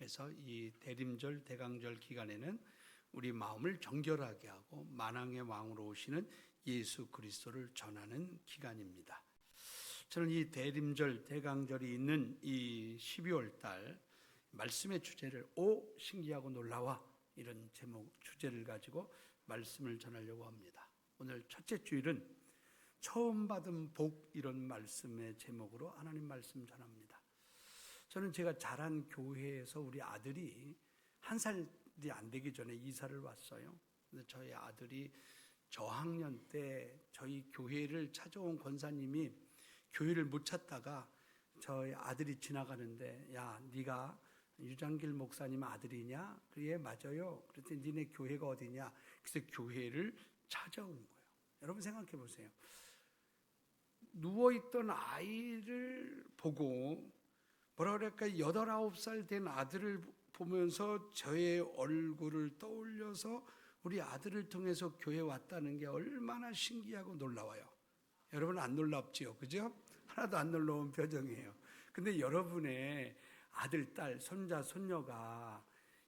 그래서 이 대림절 대강절 기간에는 우리 마음을 정결하게 하고 만왕의 왕으로 오시는 예수 그리스도를 전하는 기간입니다. 저는 이 대림절 대강절이 있는 이 12월 달 말씀의 주제를 오 신기하고 놀라워, 이런 제목 주제를 가지고 말씀을 전하려고 합니다. 오늘 첫째 주일은 처음 받은 복, 이런 말씀의 제목으로 하나님 말씀 전합니다. 저는 제가 자란 교회에서 우리 아들이 1살이 안 되기 전에 이사를 왔어요. 근데 저희 아들이 저학년 때 저희 교회를 찾아온 권사님이 교회를 못 찾다가 저희 아들이 지나가는데, 야, 네가 유장길 목사님 아들이냐? 그래, 맞아요. 그랬더니 니네 교회가 어디냐? 그래서 교회를 찾아온 거예요. 여러분 생각해 보세요. 누워있던 아이를 보고 뭐라 그럴까, 8, 9살 된 아들을 보면서 저의 얼굴을 떠올려서 우리 아들을 통해서 교회에 왔다는 게 얼마나 신기하고 놀라워요. 여러분 안 놀랍지요? 그죠? 하나도 안 놀라운 표정이에요. 근데 여러분의 아들, 딸, 손자, 손녀가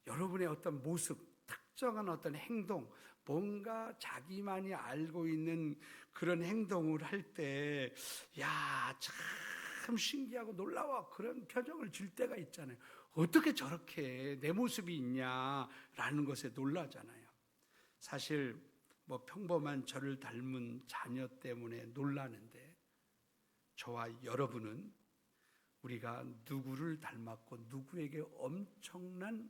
여러분의 어떤 모습, 특정한 어떤 행동, 뭔가 자기만이 알고 있는 그런 행동을 할 때, 야, 참 신기하고 놀라워, 그런 표정을 질 때가 있잖아요. 어떻게 저렇게 내 모습이 있냐라는 것에 놀라잖아요. 사실 뭐 평범한 저를 닮은 자녀 때문에 놀라는데, 저와 여러분은 우리가 누구를 닮았고 누구에게 엄청난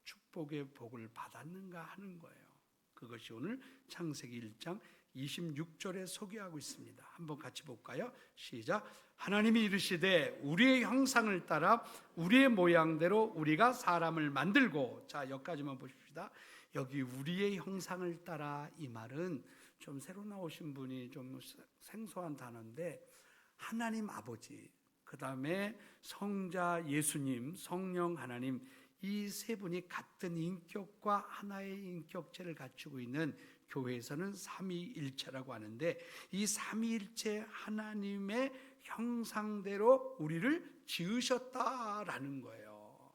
축복의 복을 받았는가 하는 거예요. 그것이 오늘 창세기 1장 26절에 소개하고 있습니다. 한번 같이 볼까요? 시작. 하나님이 이르시되 우리의 형상을 따라 우리의 모양대로 우리가 사람을 만들고. 자, 여기까지만 보십시다. 여기 우리의 형상을 따라, 이 말은 좀 새로 나오신 분이 좀 생소한 단어인데, 하나님 아버지, 그 다음에 성자 예수님, 성령 하나님, 이 세 분이 같은 인격과 하나의 인격체를 갖추고 있는 교회에서는 삼위일체라고 하는데, 이 삼위일체 하나님의 형상대로 우리를 지으셨다라는 거예요.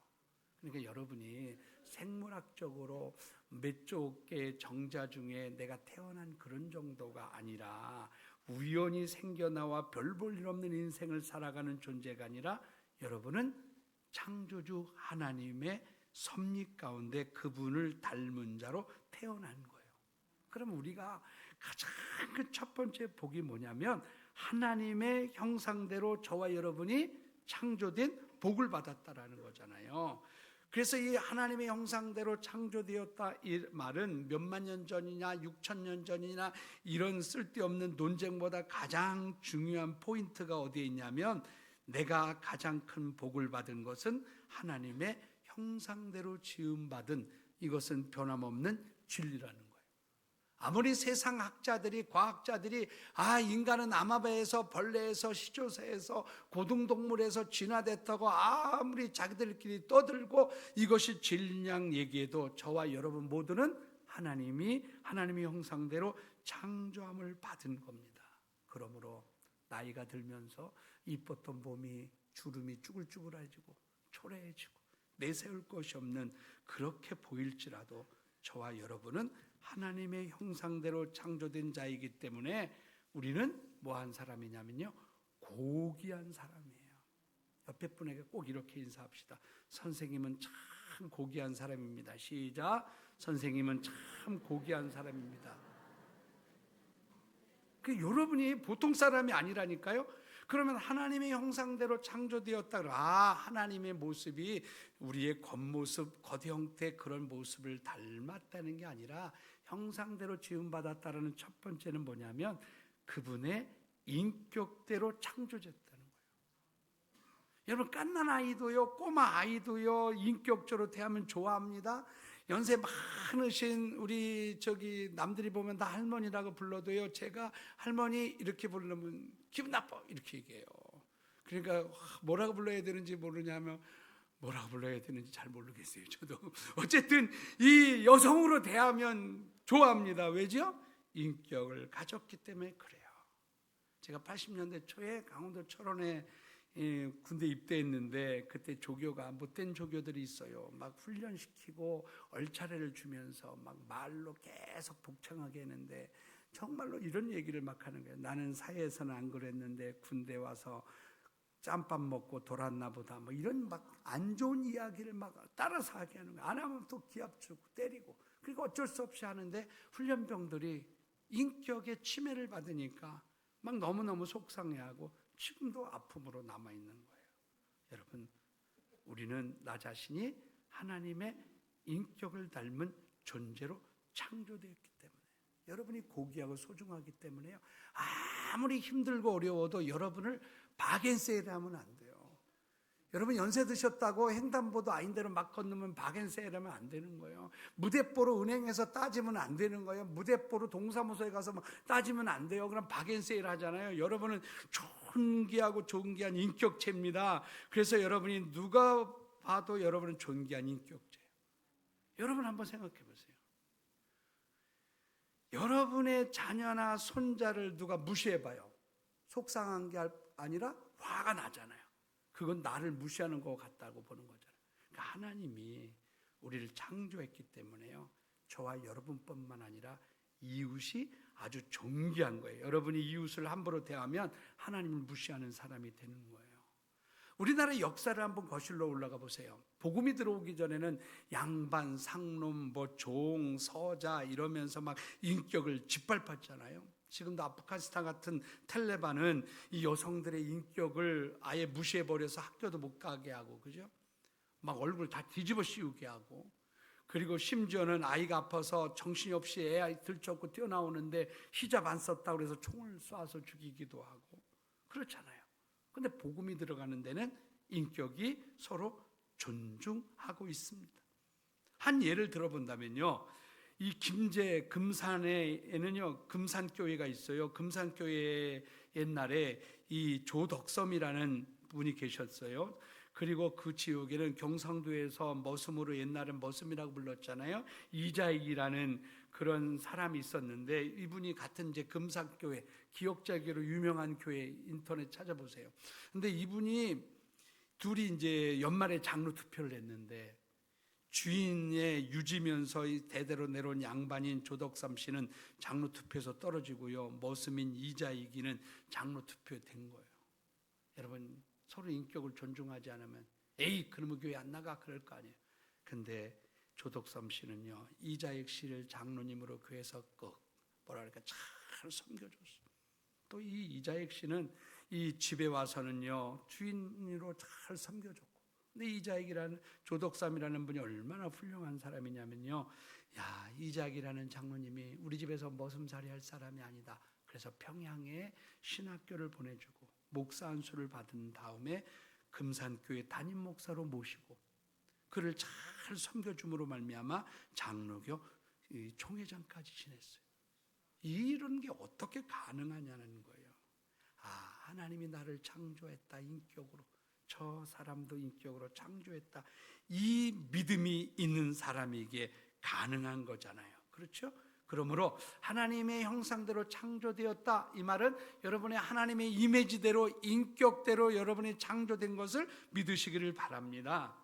그러니까 여러분이 생물학적으로 몇 조 개의 정자 중에 내가 태어난 그런 정도가 아니라, 우연히 생겨나와 별 볼 일 없는 인생을 살아가는 존재가 아니라, 여러분은 창조주 하나님의 섭리 가운데 그분을 닮은 자로 태어난 거예요. 그럼 우리가 가장 그 첫 번째 복이 뭐냐면, 하나님의 형상대로 저와 여러분이 창조된 복을 받았다라는 거잖아요. 그래서 이 하나님의 형상대로 창조되었다, 이 말은 몇만 년 전이냐 6천 년 전이냐 이런 쓸데없는 논쟁보다 가장 중요한 포인트가 어디에 있냐면, 내가 가장 큰 복을 받은 것은 하나님의 형상대로 지음받은, 이것은 변함없는 진리라는 거예요. 아무리 세상 학자들이, 과학자들이 인간은 아마바에서, 벌레에서, 시조새에서, 고등동물에서 진화됐다고 아무리 자기들끼리 떠들고 이것이 진리냐 얘기해도, 저와 여러분 모두는 하나님의 형상대로 창조함을 받은 겁니다. 그러므로 나이가 들면서 이뻤던 몸이 주름이 쭈글쭈글해지고 초라해지고 내세울 것이 없는 그렇게 보일지라도, 저와 여러분은 하나님의 형상대로 창조된 자이기 때문에 우리는 뭐한 사람이냐면요, 고귀한 사람이에요. 옆에 분에게 꼭 이렇게 인사합시다. 선생님은 참 고귀한 사람입니다. 시작. 선생님은 참 고귀한 사람입니다. 여러분이 보통 사람이 아니라니까요. 그러면 하나님의 형상대로 창조되었다. 하나님의 모습이 우리의 겉모습, 겉형태 그런 모습을 닮았다는 게 아니라, 형상대로 지음받았다라는 첫 번째는 뭐냐면, 그분의 인격대로 창조됐다는 거예요. 여러분, 갓난 아이도요, 꼬마 아이도요, 인격적으로 대하면 좋아합니다. 연세 많으신 우리 남들이 보면 다 할머니라고 불러도요, 제가 할머니 이렇게 부르면 기분 나빠 이렇게 얘기해요. 그러니까 뭐라고 불러야 되는지 모르냐면, 뭐라고 불러야 되는지 잘 모르겠어요. 저도 어쨌든 이 여성으로 대하면 좋아합니다. 왜죠? 인격을 가졌기 때문에 그래요. 제가 80년대 초에 강원도 철원에 군대 입대했는데 그때 조교가 못된 조교들이 있어요. 막 훈련시키고 얼차례를 주면서 막 말로 계속 복창하게 했는데 정말로 이런 얘기를 막 하는 거예요. 나는 사회에서는 안 그랬는데 군대 와서 짬밥 먹고 돌았나 보다. 뭐 이런 막 안 좋은 이야기를 막 따라서 하게 하는 거예요. 안 하면 또 기합 주고 때리고. 그리고 어쩔 수 없이 하는데 훈련병들이 인격의 침해를 받으니까 막 너무너무 속상해하고 지금도 아픔으로 남아있는 거예요. 여러분, 우리는 나 자신이 하나님의 인격을 닮은 존재로 창조되었기 때문에, 여러분이 고귀하고 소중하기 때문에요, 아무리 힘들고 어려워도 여러분을 바겐세일하면 안 돼요. 여러분 연세 드셨다고 횡단보도 아닌대로 막 건너면 바겐세일하면 안 되는 거예요. 무대뽀로 은행에서 따지면 안 되는 거예요. 무대뽀로 동사무소에 가서 막 따지면 안 돼요. 그럼 바겐세일 하잖아요. 여러분은 존귀하고 존귀한 인격체입니다. 그래서 여러분이 누가 봐도 여러분은 존귀한 인격체예요. 여러분 한번 생각해 보세요. 여러분의 자녀나 손자를 누가 무시해봐요. 속상한 게 아니라 화가 나잖아요. 그건 나를 무시하는 것 같다고 보는 거잖아요. 그러니까 하나님이 우리를 창조했기 때문에요, 저와 여러분뿐만 아니라 이웃이 아주 존귀한 거예요. 여러분이 이웃을 함부로 대하면 하나님을 무시하는 사람이 되는 거예요. 우리나라의 역사를 한번 거슬러 올라가 보세요. 복음이 들어오기 전에는 양반, 상놈, 뭐 종, 서자 이러면서 막 인격을 짓밟았잖아요. 지금도 아프가니스탄 같은 텔레반은 이 여성들의 인격을 아예 무시해버려서 학교도 못 가게 하고, 그죠? 막 얼굴 다 뒤집어 씌우게 하고, 그리고 심지어는 아이가 아파서 정신이 없이 애 들쳐업고 뛰어나오는데 히잡 안 썼다고 그래서 총을 쏴서 죽이기도 하고 그렇잖아요. 근데 복음이 들어가는 데는 인격이 서로 존중하고 있습니다. 한 예를 들어본다면요, 이 김제 금산에는요 금산교회가 있어요. 금산교회 옛날에 이 조덕섬이라는 분이 계셨어요. 그리고 그 지역에는 경상도에서 머슴으로 옛날엔 머슴이라고 불렀잖아요. 이자익이라는 그런 사람이 있었는데, 이분이 같은 이제 금산교회, 기억자기로 유명한 교회 인터넷 찾아보세요. 근데 이분이 둘이 이제 연말에 장로 투표를 했는데, 주인의 유지면서 대대로 내려온 양반인 조덕삼 씨는 장로 투표에서 떨어지고요, 머슴인 이자익이는 장로 투표된 거예요. 여러분, 서로 인격을 존중하지 않으면 에이 그러면 교회 안 나가 그럴 거 아니에요. 근데 조덕삼 씨는요, 이자익 씨를 장로님으로 교회에서 잘 섬겨줬어요. 또 이 이자익 씨는 이 집에 와서는요 주인으로 잘 섬겨줬고, 근데 이자익이라는 조덕삼이라는 분이 얼마나 훌륭한 사람이냐면요, 야, 이자익이라는 장로님이 우리 집에서 머슴살이 할 사람이 아니다. 그래서 평양에 신학교를 보내주고 목사 안수를 받은 다음에 금산교회 담임 목사로 모시고 그를 잘 섬겨줌으로 말미암아 장로교 총회장까지 지냈어요. 이런 게 어떻게 가능하냐는 거예요. 아, 하나님이 나를 창조했다, 인격으로. 저 사람도 인격으로 창조했다. 이 믿음이 있는 사람에게 가능한 거잖아요. 그렇죠? 그러므로 하나님의 형상대로 창조되었다, 이 말은 여러분의 하나님의 이미지대로, 인격대로 여러분이 창조된 것을 믿으시기를 바랍니다.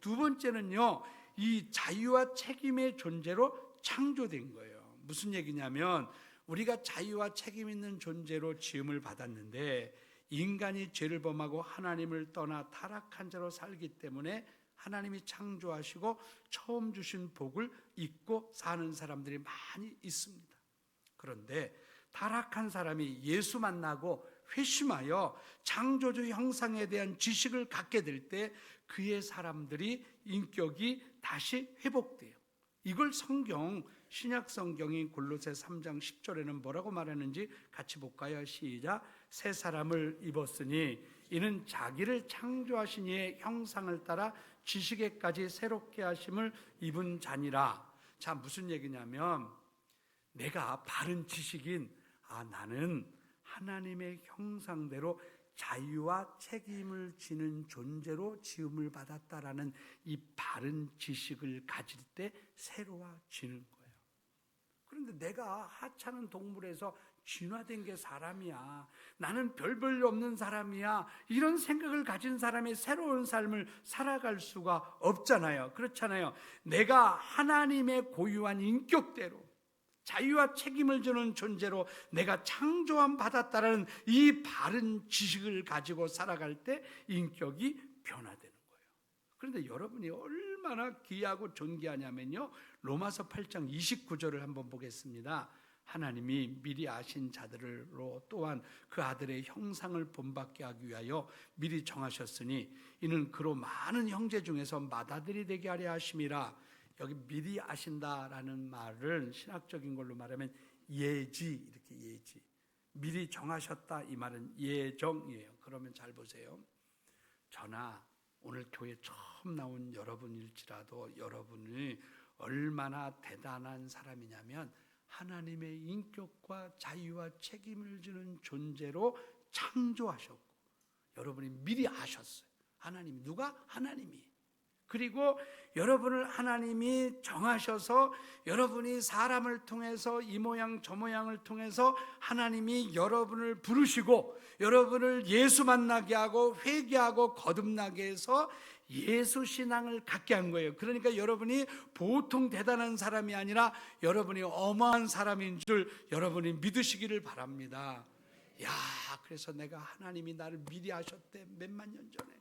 두 번째는요, 이 자유와 책임의 존재로 창조된 거예요. 무슨 얘기냐면, 우리가 자유와 책임 있는 존재로 지음을 받았는데, 인간이 죄를 범하고 하나님을 떠나 타락한 자로 살기 때문에 하나님이 창조하시고 처음 주신 복을 잊고 사는 사람들이 많이 있습니다. 그런데 타락한 사람이 예수 만나고 회심하여 창조주 형상에 대한 지식을 갖게 될 때 그의 사람들이 인격이 다시 회복돼요. 이걸 신약 성경인 골로새 3장 10절에는 뭐라고 말하는지 같이 볼까요? 시작. 새 사람을 입었으니 이는 자기를 창조하신 이의 형상을 따라 지식에까지 새롭게 하심을 입은 자니라. 자, 무슨 얘기냐면, 내가 바른 지식인 나는 하나님의 형상대로 자유와 책임을 지는 존재로 지음을 받았다라는 이 바른 지식을 가질 때 새로워지는 거예요. 그런데 내가 하찮은 동물에서 진화된 게 사람이야. 나는 별 볼 없는 사람이야. 이런 생각을 가진 사람이 새로운 삶을 살아갈 수가 없잖아요. 그렇잖아요. 내가 하나님의 고유한 인격대로 자유와 책임을 주는 존재로 내가 창조함 받았다라는 이 바른 지식을 가지고 살아갈 때 인격이 변화되는 거예요. 그런데 여러분이 얼마나 귀하고 존귀하냐면요, 로마서 8장 29절을 한번 보겠습니다. 하나님이 미리 아신 자들로 또한 그 아들의 형상을 본받게 하기 위하여 미리 정하셨으니 이는 그로 많은 형제 중에서 맏아들이 되게 하려 하심이라. 여기 미리 아신다라는 말은 신학적인 걸로 말하면 예지, 이렇게 예지. 미리 정하셨다 이 말은 예정이에요. 그러면 잘 보세요. 저나 오늘 교회 처음 나온 여러분일지라도 여러분이 얼마나 대단한 사람이냐면 하나님의 인격과 자유와 책임을 주는 존재로 창조하셨고 여러분이 미리 아셨어요. 하나님, 누가? 하나님이. 그리고 여러분을 하나님이 정하셔서 여러분이 사람을 통해서 이 모양 저 모양을 통해서 하나님이 여러분을 부르시고 여러분을 예수 만나게 하고 회개하고 거듭나게 해서 예수 신앙을 갖게 한 거예요. 그러니까 여러분이 보통 대단한 사람이 아니라 여러분이 어마한 사람인 줄 여러분이 믿으시기를 바랍니다. 야, 그래서 내가 하나님이 나를 미리 하셨대 몇만 년 전에.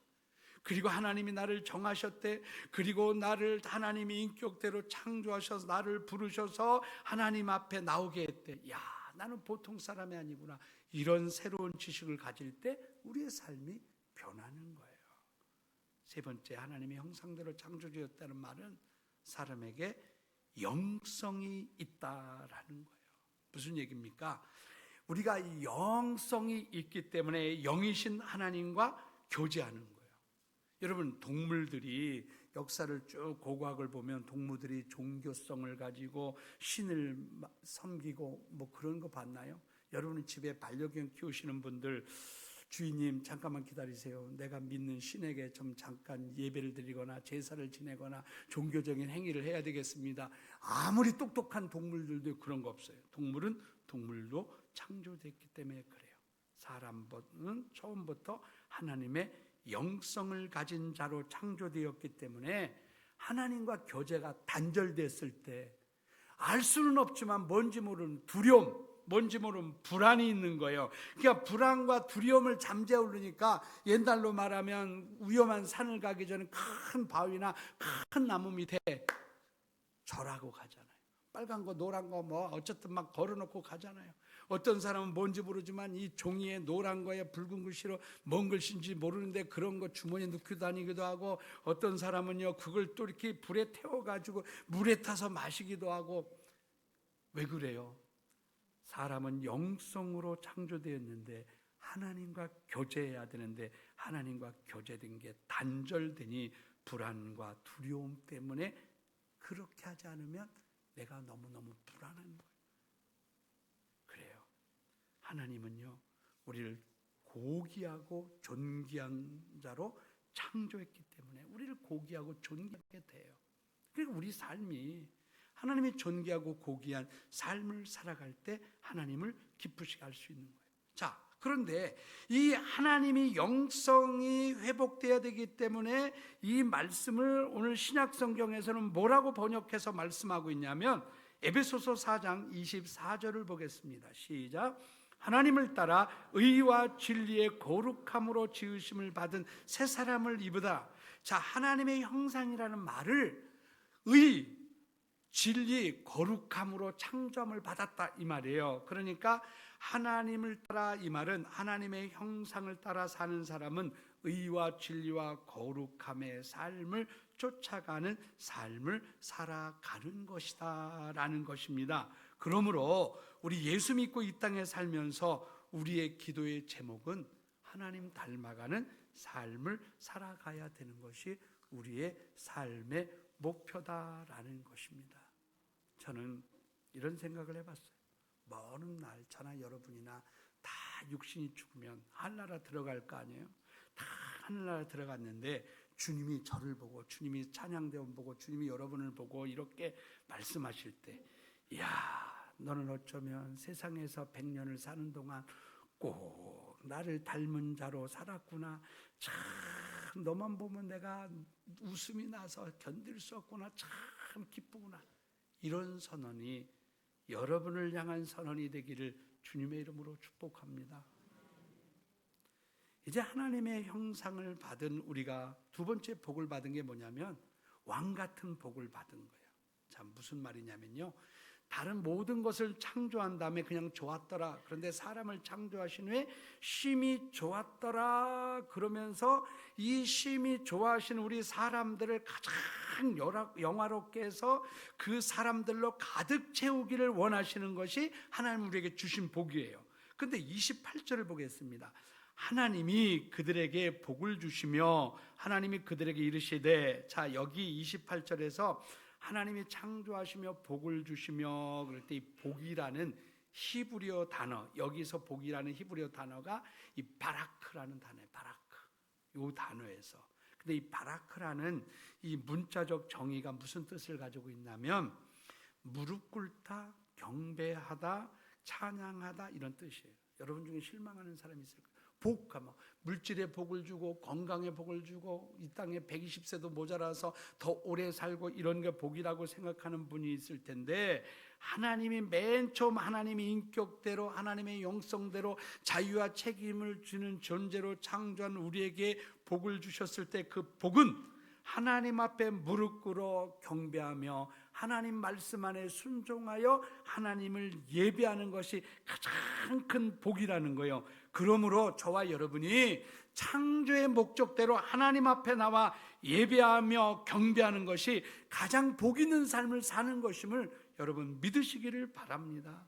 그리고 하나님이 나를 정하셨대. 그리고 나를 하나님이 인격대로 창조하셔서 나를 부르셔서 하나님 앞에 나오게 했대. 야, 나는 보통 사람이 아니구나. 이런 새로운 지식을 가질 때 우리의 삶이 변하는 거예요. 세 번째, 하나님의 형상대로 창조되었다는 말은 사람에게 영성이 있다라는 거예요. 무슨 얘기입니까? 우리가 이 영성이 있기 때문에 영이신 하나님과 교제하는 거예요. 여러분, 동물들이 역사를 쭉 고고학을 보면 동물들이 종교성을 가지고 신을 섬기고 뭐 그런 거 봤나요? 여러분이 집에 반려견 키우시는 분들, 주인님 잠깐만 기다리세요. 내가 믿는 신에게 좀 잠깐 예배를 드리거나 제사를 지내거나 종교적인 행위를 해야 되겠습니다. 아무리 똑똑한 동물들도 그런 거 없어요. 동물은 동물로 창조됐기 때문에 그래요. 사람은 처음부터 하나님의 영성을 가진 자로 창조되었기 때문에 하나님과 교제가 단절됐을 때 알 수는 없지만 뭔지 모르는 두려움, 뭔지 모르는 불안이 있는 거예요. 그러니까 불안과 두려움을 잠재우려니까 옛날로 말하면 위험한 산을 가기 전에 큰 바위나 큰 나무 밑에 절하고 가잖아요. 빨간 거 노란 거 뭐 어쨌든 막 걸어놓고 가잖아요. 어떤 사람은 뭔지 모르지만 이 종이에 노란 거에 붉은 글씨로 뭔 글씨인지 모르는데 그런 거 주머니에 넣고 다니기도 하고, 어떤 사람은요 그걸 또 이렇게 불에 태워가지고 물에 타서 마시기도 하고. 왜 그래요? 사람은 영성으로 창조되었는데 하나님과 교제해야 되는데 하나님과 교제된 게 단절되니 불안과 두려움 때문에 그렇게 하지 않으면 내가 너무너무 불안한 거예요. 그래요. 하나님은요 우리를 고귀하고 존귀한 자로 창조했기 때문에 우리를 고귀하고 존귀하게 돼요. 그러니까 우리 삶이 하나님이 존귀하고 고귀한 삶을 살아갈 때 하나님을 기쁘시게 할 수 있는 거예요. 자, 그런데 이 하나님이 영성이 회복되어야 되기 때문에 이 말씀을 오늘 신약 성경에서는 뭐라고 번역해서 말씀하고 있냐면 에베소서 4장 24절을 보겠습니다. 시작. 하나님을 따라 의와 진리의 거룩함으로 지으심을 받은 새 사람을 입으다. 자, 하나님의 형상이라는 말을 의, 진리, 거룩함으로 창조함을 받았다 이 말이에요. 그러니까 하나님을 따라, 이 말은 하나님의 형상을 따라 사는 사람은 의와 진리와 거룩함의 삶을 쫓아가는 삶을 살아가는 것이다 라는 것입니다. 그러므로 우리 예수 믿고 이 땅에 살면서 우리의 기도의 제목은 하나님 닮아가는 삶을 살아가야 되는 것이 우리의 삶의 목표다라는 것입니다. 저는 이런 생각을 해봤어요. 먼 날 저나 여러분이나 다 육신이 죽으면 하늘나라 들어갈 거 아니에요? 다 하늘나라 들어갔는데 주님이 저를 보고 주님이 찬양대원 보고 주님이 여러분을 보고 이렇게 말씀하실 때, 이야, 너는 어쩌면 세상에서 100년을 사는 동안 꼭 나를 닮은 자로 살았구나. 참 너만 보면 내가 웃음이 나서 견딜 수 없구나. 참 기쁘구나. 이런 선언이 여러분을 향한 선언이 되기를 주님의 이름으로 축복합니다. 이제 하나님의 형상을 받은 우리가 두 번째 복을 받은 게 뭐냐면 왕 같은 복을 받은 거예요. 자, 무슨 말이냐면요, 다른 모든 것을 창조한 다음에 그냥 좋았더라. 그런데 사람을 창조하신 후에 심히 좋았더라 그러면서 이 심히 좋아하시는 우리 사람들을 가장 영화롭게 해서 그 사람들로 가득 채우기를 원하시는 것이 하나님 우리에게 주신 복이에요. 그런데 28절을 보겠습니다. 하나님이 그들에게 복을 주시며 하나님이 그들에게 이르시되, 자, 여기 28절에서 하나님이 창조하시며 복을 주시며 그럴 때 이 복이라는 히브리어 단어, 여기서 복이라는 히브리어 단어가 이 바라크라는 단어예요. 바라크. 이 단어에서. 근데 이 바라크라는 이 문자적 정의가 무슨 뜻을 가지고 있냐면 무릎 꿇다, 경배하다, 찬양하다 이런 뜻이에요. 여러분 중에 실망하는 사람이 있을 거예요. 복하면 물질의 복을 주고 건강의 복을 주고 이 땅에 120세도 모자라서 더 오래 살고 이런 게 복이라고 생각하는 분이 있을 텐데, 하나님이 맨 처음 하나님의 인격대로 하나님의 영성대로 자유와 책임을 주는 존재로 창조한 우리에게 복을 주셨을 때 그 복은 하나님 앞에 무릎 꿇어 경배하며 하나님 말씀 안에 순종하여 하나님을 예배하는 것이 가장 큰 복이라는 거예요. 그러므로 저와 여러분이 창조의 목적대로 하나님 앞에 나와 예배하며 경배하는 것이 가장 복 있는 삶을 사는 것임을 여러분 믿으시기를 바랍니다.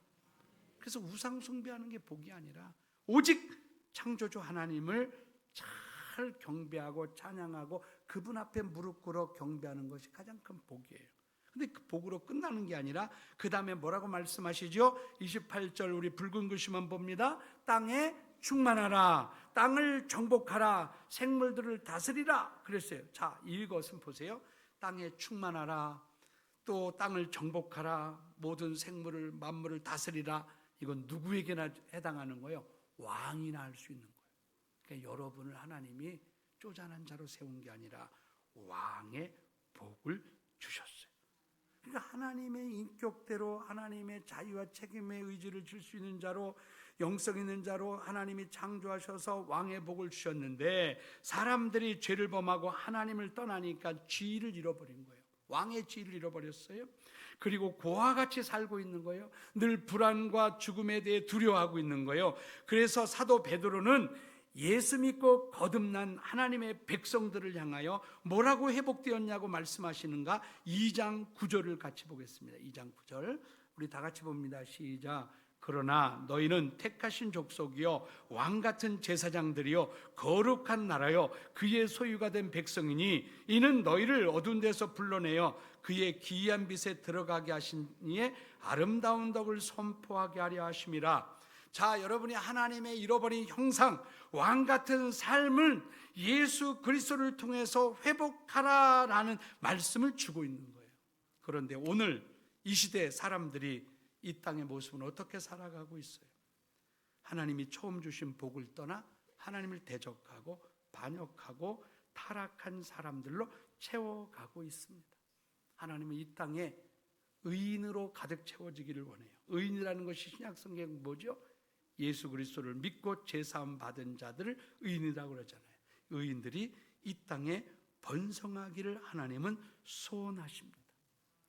그래서 우상 숭배하는 게 복이 아니라 오직 창조주 하나님을 잘 경배하고 찬양하고 그분 앞에 무릎 꿇어 경배하는 것이 가장 큰 복이에요. 근데 그 복으로 끝나는 게 아니라 그 다음에 뭐라고 말씀하시죠? 28절 우리 붉은 글씨만 봅니다. 땅에 충만하라, 땅을 정복하라, 생물들을 다스리라 그랬어요. 자, 이것은 보세요. 땅에 충만하라, 또 땅을 정복하라, 모든 생물을 만물을 다스리라. 이건 누구에게나 해당하는 거예요. 왕이나 할 수 있는 거예요. 그러니까 여러분을 하나님이 쪼잔한 자로 세운 게 아니라 왕의 복을 주셨어요. 그러니까 하나님의 인격대로 하나님의 자유와 책임의 의지를 줄 수 있는 자로, 영성 있는 자로 하나님이 창조하셔서 왕의 복을 주셨는데, 사람들이 죄를 범하고 하나님을 떠나니까 지위를 잃어버린 거예요. 왕의 지위를 잃어버렸어요. 그리고 고와 같이 살고 있는 거예요. 늘 불안과 죽음에 대해 두려워하고 있는 거예요. 그래서 사도 베드로는 예수 믿고 거듭난 하나님의 백성들을 향하여 뭐라고 회복되었냐고 말씀하시는가? 2장 9절을 같이 보겠습니다. 2장 9절 우리 다 같이 봅니다. 시작. 그러나 너희는 택하신 족속이요 왕같은 제사장들이요 거룩한 나라요 그의 소유가 된 백성이니 이는 너희를 어두운 데서 불러내어 그의 기이한 빛에 들어가게 하신 이의 아름다운 덕을 선포하게 하려 하심이라. 자, 여러분이 하나님의 잃어버린 형상, 왕 같은 삶을 예수 그리스도를 통해서 회복하라라는 말씀을 주고 있는 거예요. 그런데 오늘 이 시대 사람들이 이 땅의 모습은 어떻게 살아가고 있어요? 하나님이 처음 주신 복을 떠나 하나님을 대적하고 반역하고 타락한 사람들로 채워가고 있습니다. 하나님은 이 땅에 의인으로 가득 채워지기를 원해요. 의인이라는 것이 신약성경 뭐죠? 예수 그리스도를 믿고 제사함 받은 자들을 의인이라고 그러잖아요. 의인들이 이 땅에 번성하기를 하나님은 소원하십니다.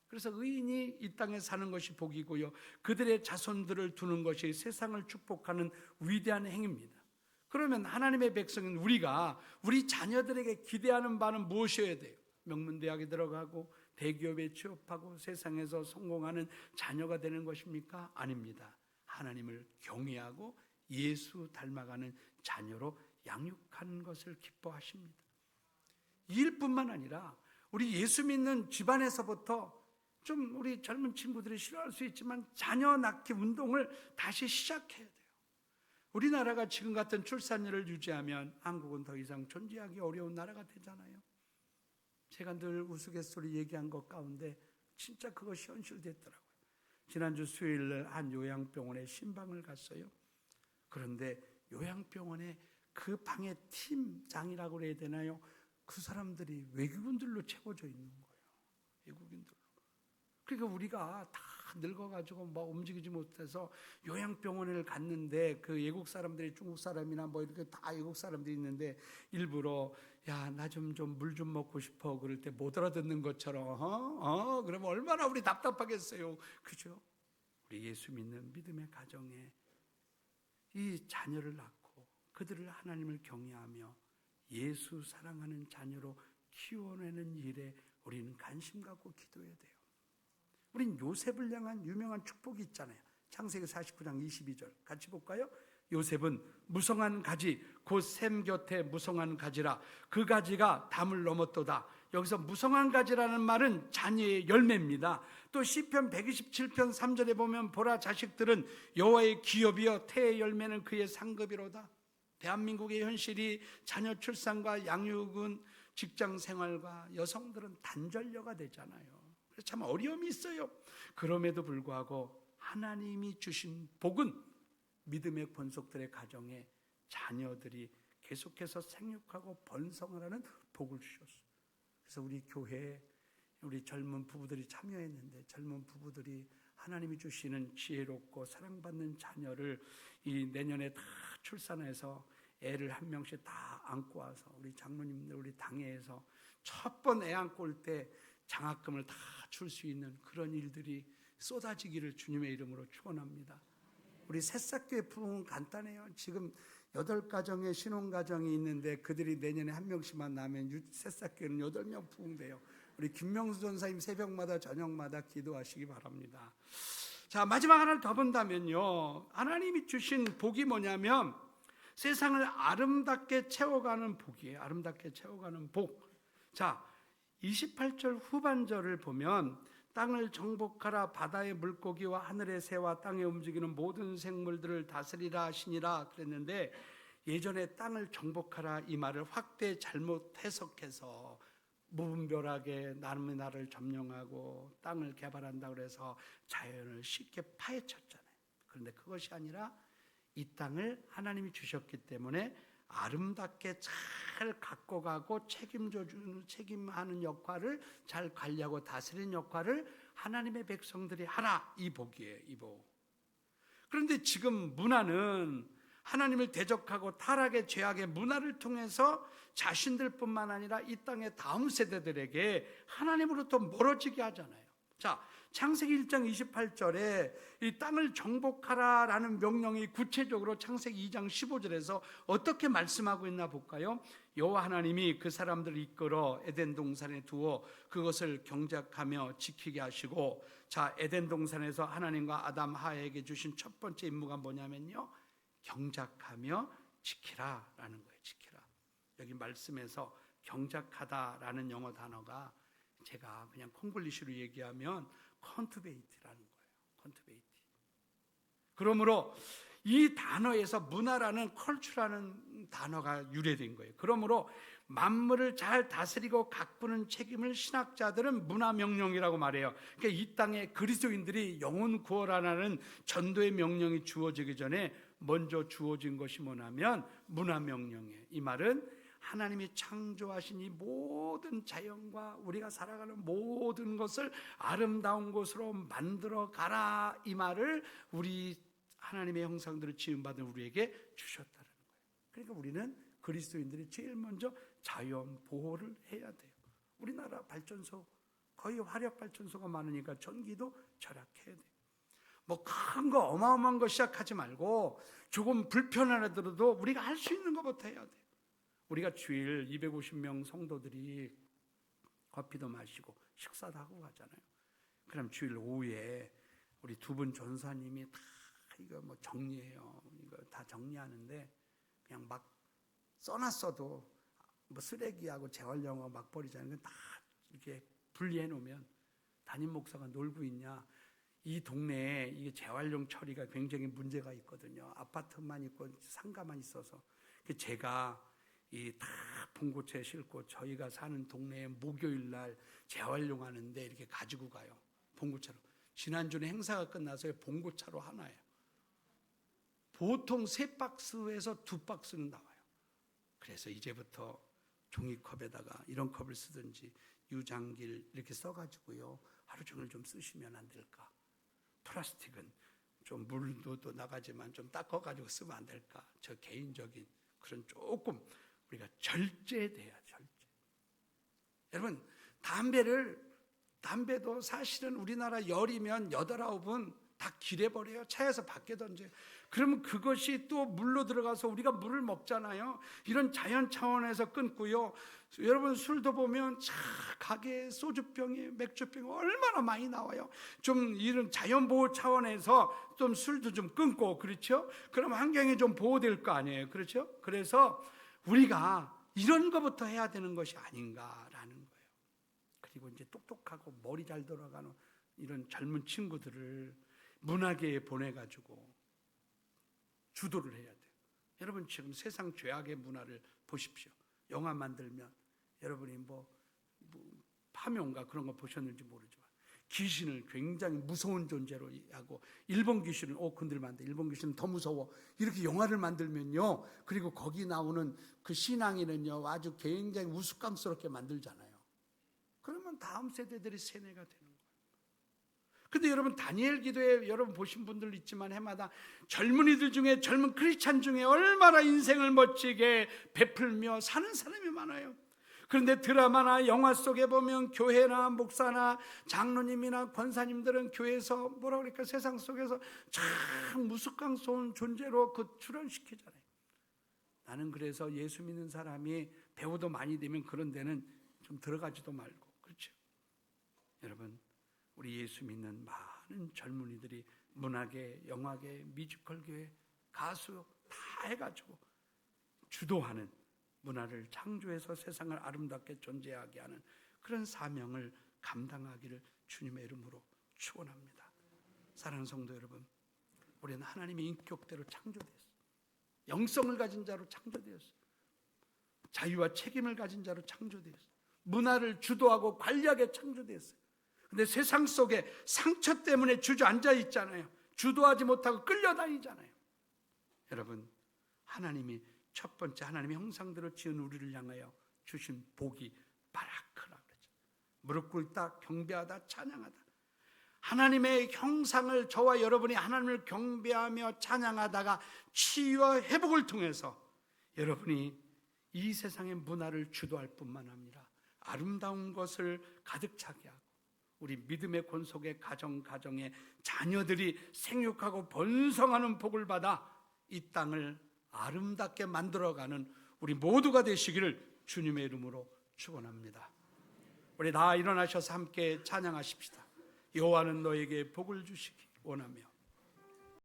그래서 의인이 이 땅에 사는 것이 복이고요, 그들의 자손들을 두는 것이 세상을 축복하는 위대한 행위입니다. 그러면 하나님의 백성인 우리가 우리 자녀들에게 기대하는 바는 무엇이어야 돼요? 명문대학에 들어가고 대기업에 취업하고 세상에서 성공하는 자녀가 되는 것입니까? 아닙니다. 하나님을 경외하고 예수 닮아가는 자녀로 양육하는 것을 기뻐하십니다. 이 일뿐만 아니라 우리 예수 믿는 집안에서부터, 좀 우리 젊은 친구들이 싫어할 수 있지만 자녀 낳기 운동을 다시 시작해야 돼요. 우리나라가 지금 같은 출산율을 유지하면 한국은 더 이상 존재하기 어려운 나라가 되잖아요. 제가 늘 우스갯소리 얘기한 것 가운데 진짜 그것이 현실됐더라고요. 지난주 수요일 한 요양병원에 신방을 갔어요. 그런데 요양병원에 그 방의 팀장이라고 그래야 되나요? 그 사람들이 외국인들로 채워져 있는 거예요. 외국인들로. 그러니까 우리가 다 늙어가지고 뭐 움직이지 못해서 요양병원을 갔는데 그 외국 사람들이 중국 사람이나 뭐 이렇게 다 외국 사람들이 있는데 일부러 야, 나 좀 물 좀 먹고 싶어 그럴 때 못 알아듣는 것처럼 그러면 얼마나 우리 답답하겠어요. 그죠? 우리 예수 믿는 믿음의 가정에 이 자녀를 낳고 그들을 하나님을 경외하며 예수 사랑하는 자녀로 키워내는 일에 우리는 관심 갖고 기도해야 돼요. 우린 요셉을 향한 유명한 축복이 있잖아요. 창세기 49장 22절 같이 볼까요? 요셉은 무성한 가지 곧 샘 곁에 무성한 가지라 그 가지가 담을 넘었도다. 여기서 무성한 가지라는 말은 자녀의 열매입니다. 또 시편 127편 3절에 보면 보라 자식들은 여호와의 기업이여 태의 열매는 그의 상급이로다. 대한민국의 현실이 자녀 출산과 양육은 직장 생활과 여성들은 단절녀가 되잖아요. 그래서 참 어려움이 있어요. 그럼에도 불구하고 하나님이 주신 복은 믿음의 권속들의 가정에 자녀들이 계속해서 생육하고 번성을 하는 복을 주셨어요. 그래서 우리 교회에 우리 젊은 부부들이 참여했는데 젊은 부부들이 하나님이 주시는 지혜롭고 사랑받는 자녀를 이 내년에 다 출산해서 애를 한 명씩 다 안고 와서 우리 장로님들 우리 당회에서 첫 번 애 안고 올 때 장학금을 다 줄 수 있는 그런 일들이 쏟아지기를 주님의 이름으로 축원합니다. 우리 새싹교회 부흥은 간단해요. 지금 8가정의 신혼가정이 있는데 그들이 내년에 한 명씩만 나면 새싹교회는 8명 부흥돼요. 우리 김명수 전사님 새벽마다 저녁마다 기도하시기 바랍니다. 자, 마지막 하나를 더 본다면요, 하나님이 주신 복이 뭐냐면 세상을 아름답게 채워가는 복이에요. 아름답게 채워가는 복. 자, 28절 후반절을 보면 땅을 정복하라 바다의 물고기와 하늘의 새와 땅에 움직이는 모든 생물들을 다스리라 하시니라 그랬는데, 예전에 땅을 정복하라 이 말을 확대 잘못 해석해서 무분별하게 남의 나라를 점령하고 땅을 개발한다고 해서 자연을 쉽게 파헤쳤잖아요. 그런데 그것이 아니라 이 땅을 하나님이 주셨기 때문에 아름답게 잘 갖고 가고 책임하는 역할을 잘 관리하고 다스리는 역할을 하나님의 백성들이 하라, 이 복이에요. 이 복. 그런데 지금 문화는 하나님을 대적하고 타락의 죄악의 문화를 통해서 자신들뿐만 아니라 이 땅의 다음 세대들에게 하나님으로부터 멀어지게 하잖아요. 자, 창세기 1장 28절에 이 땅을 정복하라라는 명령이 구체적으로 창세기 2장 15절에서 어떻게 말씀하고 있나 볼까요? 여호와 하나님이 그 사람들을 이끌어 에덴 동산에 두어 그것을 경작하며 지키게 하시고, 자, 에덴 동산에서 하나님과 아담 하와에게 주신 첫 번째 임무가 뭐냐면요, 경작하며 지키라라는 거예요. 지키라. 여기 말씀에서 경작하다라는 영어 단어가 제가 그냥 콩글리시로 얘기하면 컨트베이트라는 거예요. 컨트베이트. 그러므로 이 단어에서 문화라는 컬처라는 단어가 유래된 거예요. 그러므로 만물을 잘 다스리고 가꾸는 책임을 신학자들은 문화 명령이라고 말해요. 그러니까 이 땅에 그리스도인들이 영혼 구원하라는 전도의 명령이 주어지기 전에 먼저 주어진 것이 뭐냐면 문화 명령이에요. 이 말은 하나님이 창조하신 이 모든 자연과 우리가 살아가는 모든 것을 아름다운 곳으로 만들어 가라, 이 말을 우리 하나님의 형상들을 지음받은 우리에게 주셨다는 거예요. 그러니까 우리는 그리스도인들이 제일 먼저 자연 보호를 해야 돼요. 우리나라 발전소 거의 화력 발전소가 많으니까 전기도 절약해야 돼요. 뭐 큰 거 어마어마한 거 시작하지 말고 조금 불편하더라도 우리가 할 수 있는 것부터 해야 돼요. 우리가 주일 250명 성도들이 커피도 마시고 식사도 하고 가잖아요. 그럼 주일 오후에 우리 두 분 전사님이 다 이거 뭐 정리해요. 이거 다 정리하는데 그냥 막 써놨어도 뭐 쓰레기하고 재활용하고 막 버리잖아요. 다 이렇게 분리해 놓으면 담임 목사가 놀고 있냐? 이 동네에 이게 재활용 처리가 굉장히 문제가 있거든요. 아파트만 있고 상가만 있어서 제가 이 다 봉고차에 싣고 저희가 사는 동네에 목요일 날 재활용하는데 이렇게 가지고 가요. 봉고차로. 지난주에 행사가 끝나서 봉고차로 하나예요. 보통 3박스에서 2박스는 나와요. 그래서 이제부터 종이컵에다가 이런 컵을 쓰든지 유장길 이렇게 써가지고요, 하루 종일 좀 쓰시면 안 될까? 플라스틱은 좀 물도 또 나가지만 좀 닦아가지고 쓰면 안 될까? 저 개인적인 그런 조금 우리가 절제돼야 절제. 여러분, 담배도 사실은 우리나라 열이면 8, 9은 다 길에버려요. 차에서 밖에 던져요. 그러면 그것이 또 물로 들어가서 우리가 물을 먹잖아요. 이런 자연 차원에서 끊고요. 여러분, 술도 보면 가게에 소주병에 맥주병이 얼마나 많이 나와요. 좀 이런 자연보호 차원에서 좀 술도 좀 끊고, 그렇죠? 그럼 환경이 좀 보호될 거 아니에요. 그렇죠? 그래서 우리가 이런 것부터 해야 되는 것이 아닌가라는 거예요. 그리고 이제 똑똑하고 머리 잘 돌아가는 이런 젊은 친구들을 문화계에 보내가지고 주도를 해야 돼요. 여러분, 지금 세상 죄악의 문화를 보십시오. 영화 만들면 여러분이 뭐 파묘인가 그런 거 보셨는지 모르지만 귀신을 굉장히 무서운 존재로 하고, 일본 귀신은 건들면 안 돼, 일본 귀신은 더 무서워, 이렇게 영화를 만들면요, 그리고 거기 나오는 그 신앙인은요 아주 굉장히 우스꽝스럽게 만들잖아요. 그러면 다음 세대들이 세뇌가 되는 거예요. 근데 여러분, 다니엘 기도에 여러분 보신 분들 있지만 해마다 젊은이들 중에, 젊은 크리스찬 중에 얼마나 인생을 멋지게 베풀며 사는 사람이 많아요. 그런데 드라마나 영화 속에 보면 교회나 목사나 장로님이나 권사님들은 교회에서 뭐라 그럴까, 세상 속에서 참 무스꽝스러운 존재로 그 출연시키잖아요. 나는 그래서 예수 믿는 사람이 배우도 많이 되면 그런 데는 좀 들어가지도 말고, 그렇죠? 여러분, 우리 예수 믿는 많은 젊은이들이 문화계, 영화계, 뮤지컬계, 가수 다 해가지고 주도하는 문화를 창조해서 세상을 아름답게 존재하게 하는 그런 사명을 감당하기를 주님의 이름으로 축원합니다. 사랑하는 성도 여러분, 우리는 하나님의 인격대로 창조되었어요. 영성을 가진 자로 창조되었어요. 자유와 책임을 가진 자로 창조되었어요. 문화를 주도하고 관리하게 창조되었어요. 근데 세상 속에 상처 때문에 주저앉아 있잖아요. 주도하지 못하고 끌려다니잖아요. 여러분, 하나님이 첫 번째 하나님의 형상대로 지은 우리를 향하여 주신 복이 바라크라 그러죠. 무릎 꿇다, 경배하다, 찬양하다. 하나님의 형상을, 저와 여러분이 하나님을 경배하며 찬양하다가 치유와 회복을 통해서 여러분이 이 세상의 문화를 주도할 뿐만 아니라 아름다운 것을 가득 차게 하고, 우리 믿음의 권속의 가정의 자녀들이 생육하고 번성하는 복을 받아 이 땅을 아름답게 만들어가는 우리 모두가 되시기를 주님의 이름으로 축원합니다. 우리 다 일어나셔서 함께 찬양하십시다. 여호와는 너에게 복을 주시기 원하며